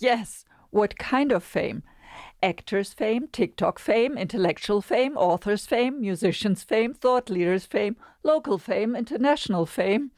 Yes, what kind of fame? Actors' fame, TikTok fame, intellectual fame, authors' fame, musicians' fame, thought leaders' fame, local fame, international fame.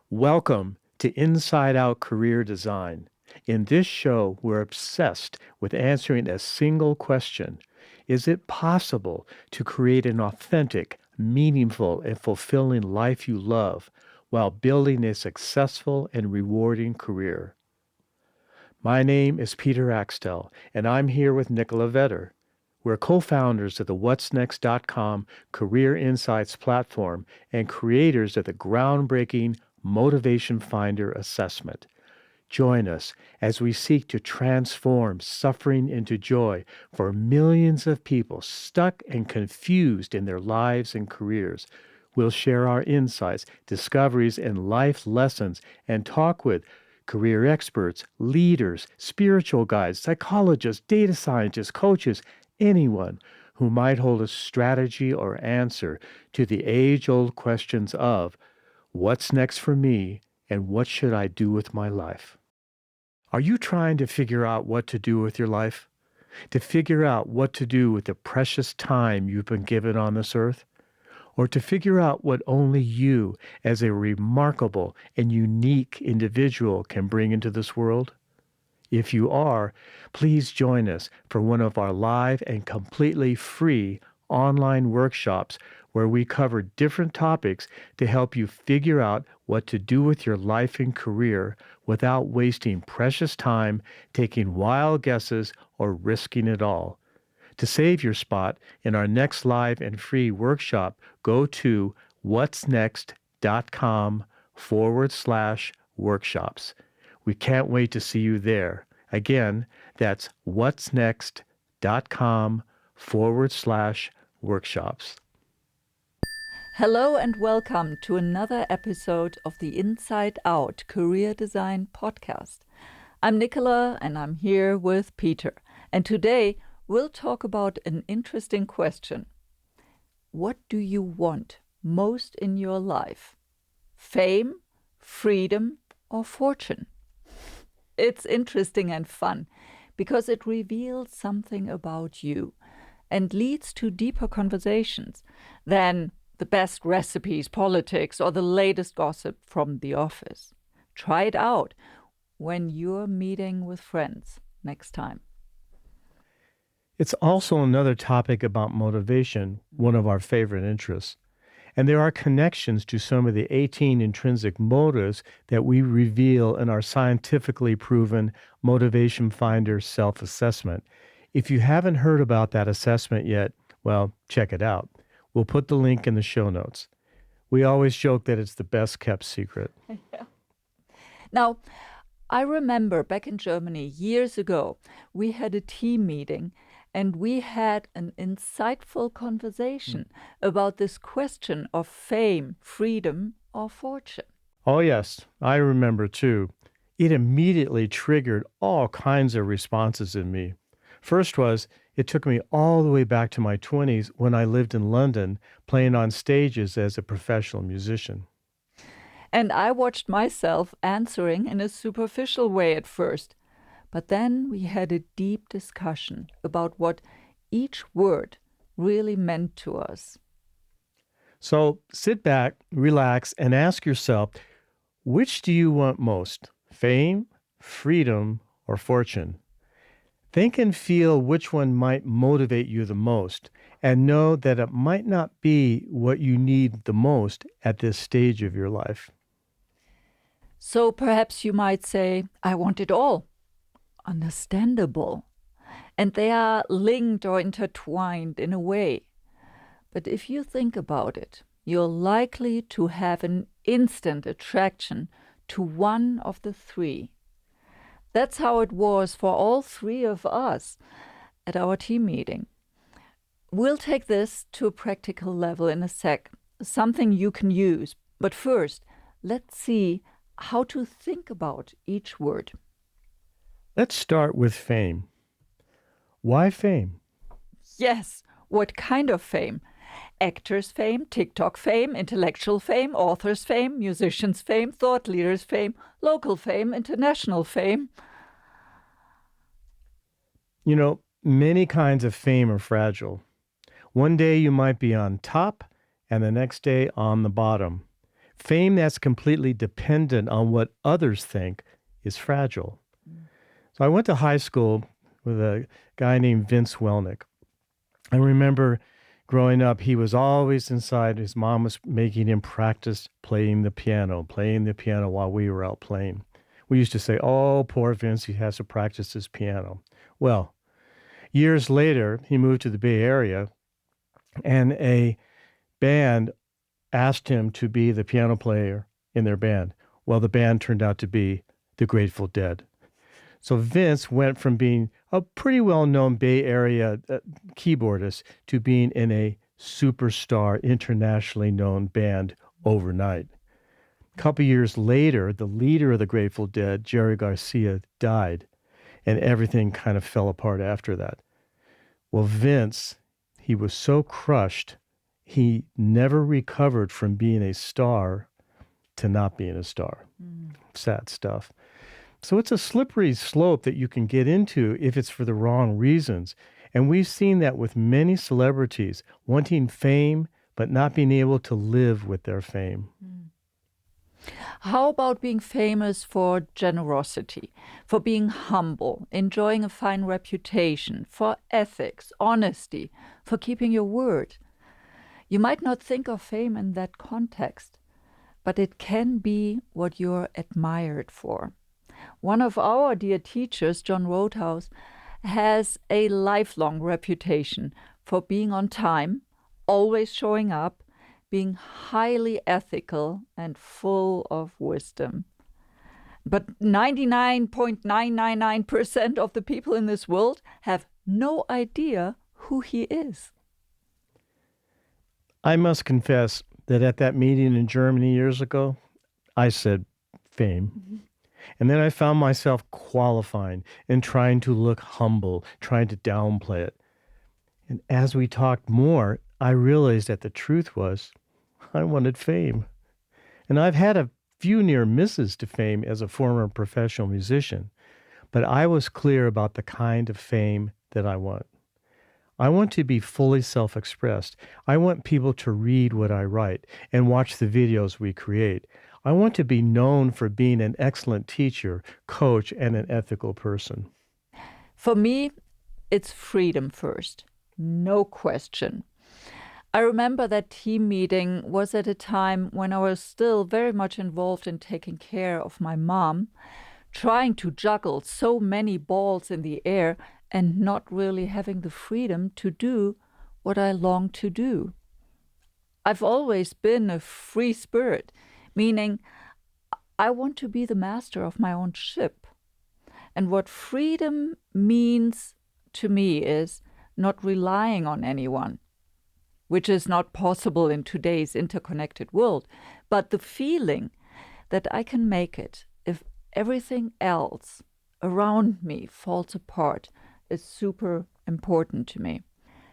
Welcome to Inside Out Career Design. In this show, we're obsessed with answering a single question. Is it possible to create an authentic, meaningful, and fulfilling life you love while building a successful and rewarding career? My name is Peter Axtell, and I'm here with Nicola Vetter. We're co-founders of the Whatsnext.com Career Insights platform and creators of the groundbreaking Motivation Finder assessment. Join us as we seek to transform suffering into joy for millions of people stuck and confused in their lives and careers. We'll share our insights, discoveries, and life lessons and talk with career experts, leaders, spiritual guides, psychologists, data scientists, coaches, anyone who might hold a strategy or answer to the age-old questions of what's next for me and what should I do with my life? Are you trying to figure out what to do with your life? To figure out what to do with the precious time you've been given on this earth? Or to figure out what only you, as a remarkable and unique individual, can bring into this world? If you are, please join us for one of our live and completely free online workshops where we cover different topics to help you figure out what to do with your life and career without wasting precious time, taking wild guesses, or risking it all. To save your spot in our next live and free workshop, go to Whatsnext.com/workshops. We can't wait to see you there. Again, that's Whatsnext.com/workshops. Hello and welcome to another episode of the Inside Out Career Design podcast. I'm Nicola and I'm here with Peter. And today we'll talk about an interesting question. What do you want most in your life? Fame, freedom, or fortune? It's interesting and fun because it reveals something about you and leads to deeper conversations than the best recipes, politics, or the latest gossip from the office. Try it out when you're meeting with friends next time. It's also another topic about motivation, one of our favorite interests. And there are connections to some of the 18 intrinsic motives that we reveal in our scientifically proven Motivation Finder self-assessment. If you haven't heard about that assessment yet, well, check it out. We'll put the link in the show notes. We always joke that it's the best kept secret. Yeah. Now, I remember back in Germany years ago, we had a team meeting and we had an insightful conversation about this question of fame, freedom, or fortune. Oh, yes, I remember too. It immediately triggered all kinds of responses in me. First was, it took me all the way back to my 20s when I lived in London playing on stages as a professional musician. And I watched myself answering in a superficial way at first. But then we had a deep discussion about what each word really meant to us. So sit back, relax, and ask yourself, which do you want most? Fame, freedom, or fortune? Think and feel which one might motivate you the most, and know that it might not be what you need the most at this stage of your life. So perhaps you might say, I want it all. Understandable. And they are linked or intertwined in a way. But if you think about it, you're likely to have an instant attraction to one of the three. That's how it was for all three of us at our team meeting. We'll take this to a practical level in a sec, something you can use. But first, let's see how to think about each word. Let's start with fame. Why fame? Yes, what kind of fame? Actors' fame, TikTok fame, intellectual fame, authors' fame, musicians' fame, thought leaders' fame, local fame, international fame. Many kinds of fame are fragile. One day you might be on top, and the next day on the bottom. Fame that's completely dependent on what others think is fragile. So I went to high school with a guy named Vince Welnick. I remember growing up, he was always inside. His mom was making him practice playing the piano while we were out playing. We used to say, oh, poor Vince, he has to practice his piano. Well, years later, he moved to the Bay Area, and a band asked him to be the piano player in their band. Well, the band turned out to be the Grateful Dead. So Vince went from being a pretty well-known Bay Area keyboardist to being in a superstar, internationally known band overnight. A couple years later, the leader of the Grateful Dead, Jerry Garcia, died, and everything kind of fell apart after that. Well, Vince, he was so crushed, he never recovered from being a star to not being a star. Sad stuff. So it's a slippery slope that you can get into if it's for the wrong reasons. And we've seen that with many celebrities wanting fame, but not being able to live with their fame. How about being famous for generosity, for being humble, enjoying a fine reputation, for ethics, honesty, for keeping your word? You might not think of fame in that context, but it can be what you're admired for. One of our dear teachers, John Roadhouse, has a lifelong reputation for being on time, always showing up, being highly ethical and full of wisdom. But 99.999% of the people in this world have no idea who he is. I must confess that at that meeting in Germany years ago, I said fame. And then I found myself qualifying and trying to look humble, trying to downplay it. And as we talked more, I realized that the truth was I wanted fame. And I've had a few near misses to fame as a former professional musician, but I was clear about the kind of fame that I want. I want to be fully self-expressed. I want people to read what I write and watch the videos we create. I want to be known for being an excellent teacher, coach, and an ethical person. For me, it's freedom first, no question. I remember that team meeting was at a time when I was still very much involved in taking care of my mom, trying to juggle so many balls in the air and not really having the freedom to do what I long to do. I've always been a free spirit, meaning I want to be the master of my own ship. And what freedom means to me is not relying on anyone, which is not possible in today's interconnected world, but the feeling that I can make it if everything else around me falls apart is super important to me.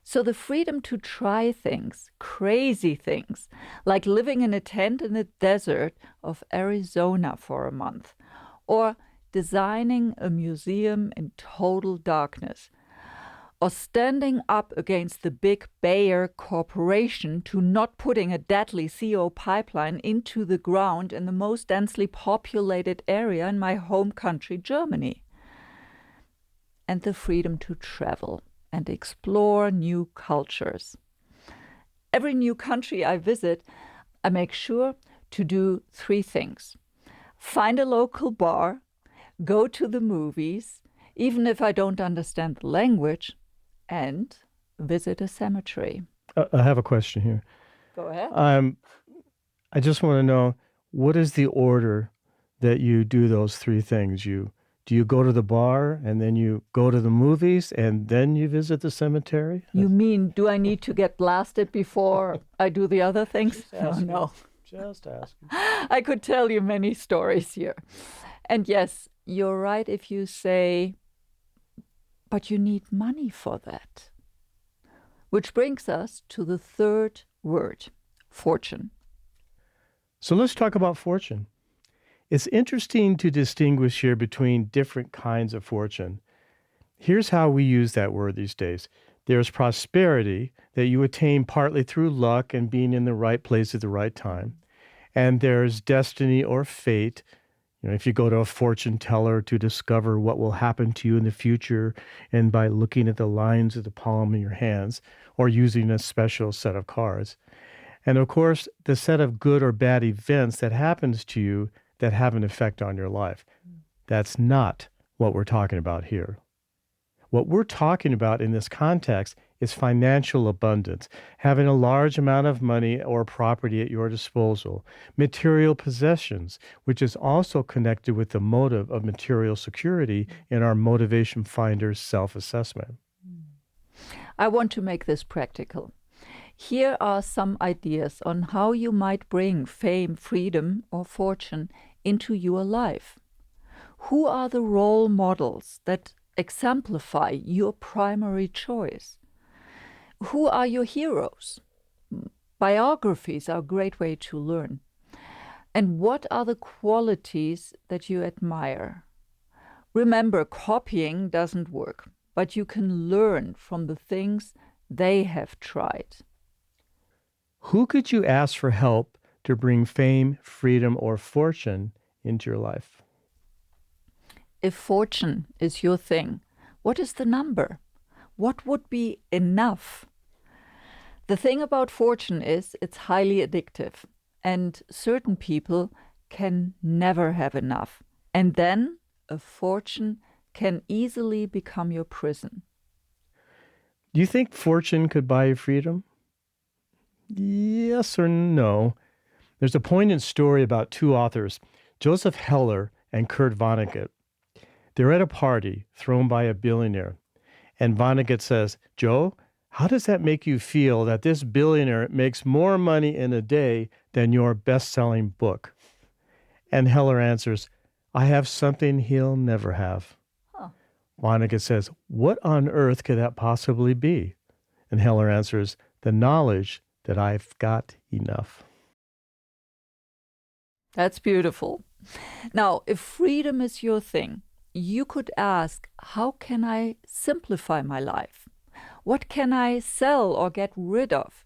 So the freedom to try things, crazy things, like living in a tent in the desert of Arizona for a month, or designing a museum in total darkness, or standing up against the big Bayer corporation to not putting a deadly CO pipeline into the ground in the most densely populated area in my home country, Germany. And the freedom to travel and explore new cultures. Every new country I visit, I make sure to do 3 things. Find a local bar, go to the movies, even if I don't understand the language, and visit a cemetery. I have a question here. Go ahead. I just want to know, what is the order that you do those 3 things? Do you go to the bar and then you go to the movies and then you visit the cemetery? You mean, do I need to get blasted before I do the other things? No. Just asking. I could tell you many stories here. And yes, you're right if you say, but you need money for that. Which brings us to the 3rd word, fortune. So let's talk about fortune. It's interesting to distinguish here between different kinds of fortune. Here's how we use that word these days. There's prosperity that you attain partly through luck and being in the right place at the right time. And there's destiny or fate. If you go to a fortune teller to discover what will happen to you in the future, and by looking at the lines of the palm of your hands or using a special set of cards. And of course, the set of good or bad events that happens to you that have an effect on your life. That's not what we're talking about here. What we're talking about in this context is financial abundance, having a large amount of money or property at your disposal, material possessions, which is also connected with the motive of material security in our motivation finder's self-assessment. I want to make this practical. Here are some ideas on how you might bring fame, freedom, or fortune into your life. Who are the role models that exemplify your primary choice? Who are your heroes? Biographies are a great way to learn. And what are the qualities that you admire? Remember, copying doesn't work, but you can learn from the things they have tried. Who could you ask for help to bring fame, freedom, or fortune into your life? If fortune is your thing, what is the number? What would be enough? The thing about fortune is it's highly addictive, and certain people can never have enough. And then a fortune can easily become your prison. Do you think fortune could buy you freedom? Yes or no? There's a poignant story about two authors, Joseph Heller and Kurt Vonnegut. They're at a party thrown by a billionaire, and Vonnegut says, "Joe, how does that make you feel that this billionaire makes more money in a day than your best-selling book?" And Heller answers, "I have something he'll never have." Huh. Vonnegut says, "What on earth could that possibly be?" And Heller answers, "The knowledge that I've got enough." That's beautiful. Now, if freedom is your thing, you could ask, how can I simplify my life? What can I sell or get rid of?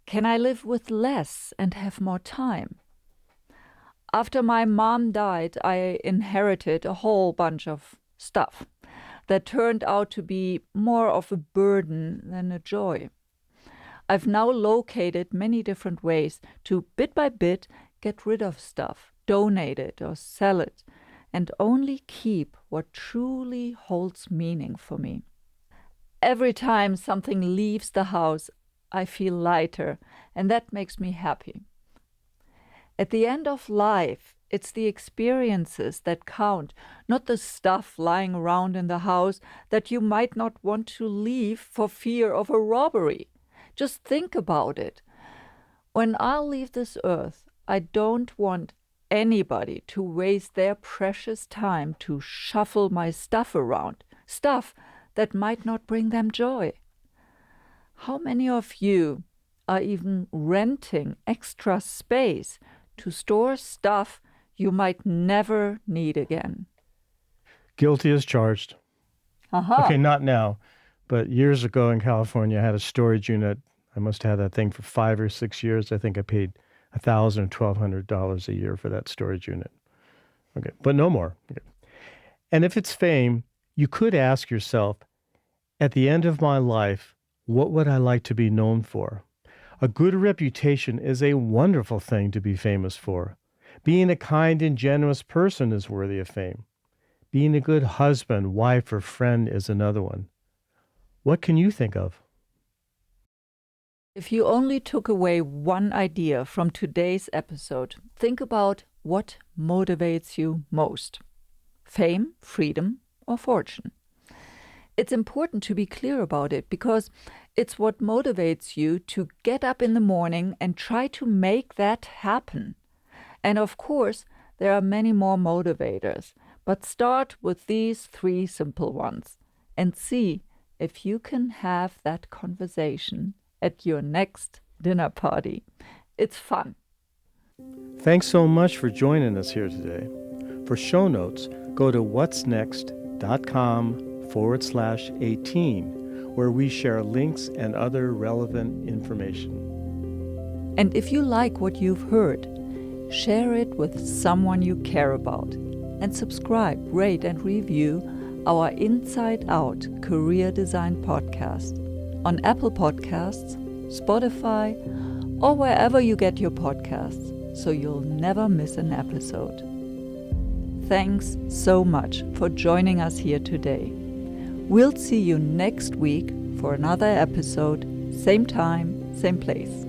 Can I live with less and have more time? After my mom died, I inherited a whole bunch of stuff that turned out to be more of a burden than a joy. I've now located many different ways to, bit by bit, get rid of stuff, donate it or sell it, and only keep what truly holds meaning for me. Every time something leaves the house, I feel lighter, and that makes me happy. At the end of life, it's the experiences that count, not the stuff lying around in the house that you might not want to leave for fear of a robbery. Just think about it. When I'll leave this earth, I don't want anybody to waste their precious time to shuffle my stuff around, stuff that might not bring them joy. How many of you are even renting extra space to store stuff you might never need again? Guilty as charged. Okay, not now, but years ago in California, I had a storage unit. I must have had that thing for 5 or 6 years. I think I paid $1,000 or $1,200 a year for that storage unit. Okay, but no more. Okay. And if it's fame, you could ask yourself, at the end of my life, what would I like to be known for? A good reputation is a wonderful thing to be famous for. Being a kind and generous person is worthy of fame. Being a good husband, wife, or friend is another one. What can you think of? If you only took away one idea from today's episode, think about what motivates you most: fame, freedom, or fortune. It's important to be clear about it because it's what motivates you to get up in the morning and try to make that happen. And of course, there are many more motivators, but start with these 3 simple ones and see if you can have that conversation at your next dinner party. It's fun. Thanks so much for joining us here today. For show notes, go to whatsnext.com /18, where we share links and other relevant information. And if you like what you've heard, share it with someone you care about, and subscribe, rate, and review our Inside Out Career Design podcast on Apple Podcasts, Spotify, or wherever you get your podcasts, so you'll never miss an episode. Thanks so much for joining us here today. We'll see you next week for another episode, same time, same place.